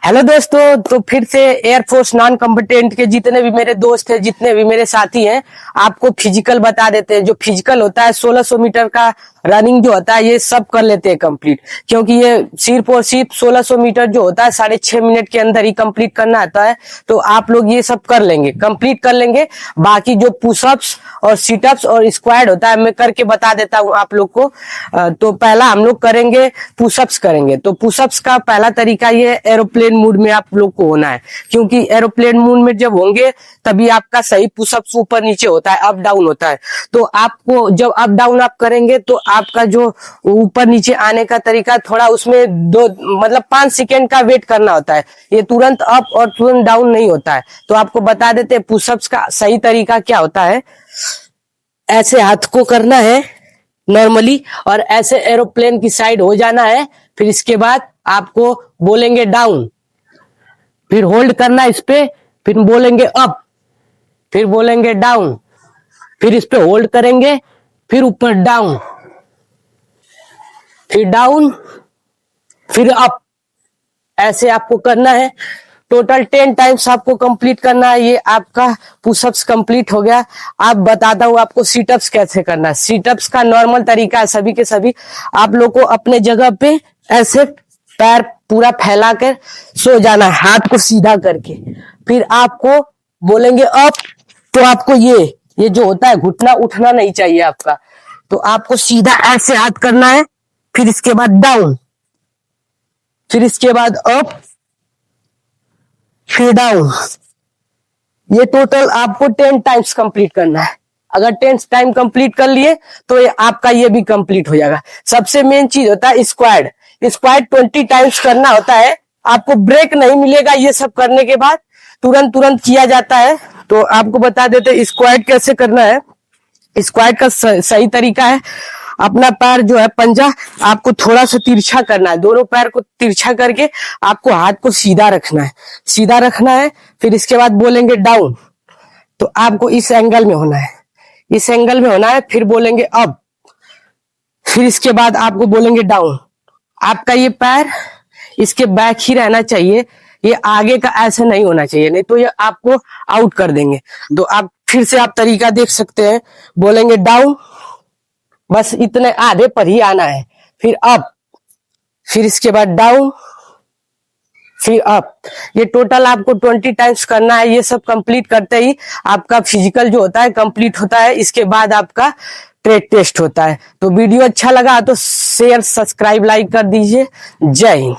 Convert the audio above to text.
Hello दोस्तों, तो फिर से एयरफोर्स नॉन कॉम्पिटेंट के जितने भी मेरे दोस्त हैं, जितने भी मेरे साथी हैं, आपको फिजिकल बता देते हैं। जो फिजिकल होता है 1600 मीटर का रनिंग जो होता है, ये सब कर लेते हैं कंप्लीट, क्योंकि ये सिर्फ और सिर्फ 1600 मीटर जो होता है 6.5 मिनट के अंदर ही कंप्लीट करना आता है। तो आप लोग ये सब कर लेंगे, कंप्लीट कर लेंगे। बाकी जो पुशअप्स और सिटअप्स और स्क्वाड होता है, मैं करके बता देता हूँ आप लोग को। तो पहला हम लोग करेंगे पुशअप्स करेंगे। तो पुशअप्स का पहला तरीका ये एरोप्लेन मोड में आप लोग को होना है, क्योंकि एरोप्लेन मोड में जब होंगे तभी आपका सही पुशअप्स ऊपर नीचे होता है, अप डाउन होता है। तो आपको जब अप डाउन आप करेंगे तो आपका जो ऊपर नीचे आने का तरीका थोड़ा उसमें 5 सेकेंड का वेट करना होता है। ये तुरंत अप और तुरंत डाउन नहीं होता है। तो आपको बता देते हैं पुशअप्स का सही तरीका क्या होता है। ऐसे हाथ को करना है नॉर्मली, और ऐसे एरोप्लेन की साइड हो जाना है। फिर इसके बाद आपको बोलेंगे डाउन, फिर होल्ड करना इस पे, फिर बोलेंगे अप, फिर बोलेंगे डाउन, फिर इस पे होल्ड करेंगे, फिर ऊपर डाउन, फिर डाउन, फिर अप। ऐसे आपको करना है। टोटल 10 टाइम्स आपको कंप्लीट करना है। ये आपका पुशअप्स कंप्लीट हो गया। आप बताता हूँ आपको सीटअप्स कैसे करना है। सीटअप्स का नॉर्मल तरीका है सभी के सभी। आप लोग को अपने जगह पे ऐसे पैर पूरा फैला कर सो जाना है, हाथ को सीधा करके। फिर आपको बोलेंगे अप, तो आपको ये जो होता है घुटना उठना नहीं चाहिए आपका। तो आपको सीधा ऐसे हाथ करना है। फिर इसके बाद डाउन, फिर इसके बाद अप, फिर डाउन। ये टोटल आपको 10 टाइम्स कंप्लीट करना है। अगर 10 टाइम कंप्लीट कर लिए तो ये आपका ये भी कंप्लीट हो जाएगा। सबसे मेन चीज होता है स्क्वाड। स्क्वाड 20 टाइम्स करना होता है। आपको ब्रेक नहीं मिलेगा। ये सब करने के बाद तुरंत तुरंत किया जाता है। तो आपको बता देते हैं स्क्वाड कैसे करना है। स्क्वाड का सही तरीका है, अपना पैर जो है पंजा आपको थोड़ा सा तिरछा करना है। दोनों पैर को तिरछा करके आपको हाथ को सीधा रखना है, सीधा रखना है। फिर इसके बाद बोलेंगे डाउन, तो आपको इस एंगल में होना है, इस एंगल में होना है। फिर बोलेंगे अप, फिर इसके बाद आपको बोलेंगे डाउन। आपका ये पैर इसके बैक ही रहना चाहिए, ये आगे का ऐसे नहीं होना चाहिए, नहीं तो ये आपको आउट कर देंगे। तो आप फिर से आप तरीका देख सकते हैं। बोलेंगे डाउन, बस इतने आधे पर ही आना है। फिर अप, फिर इसके बाद डाउन, फिर अप। ये टोटल आपको 20 टाइम्स करना है। ये सब कंप्लीट करते ही आपका फिजिकल जो होता है कंप्लीट होता है। इसके बाद आपका ट्रेड टेस्ट होता है। तो वीडियो अच्छा लगा तो शेयर, सब्सक्राइब, लाइक कर दीजिए। जय हिंद।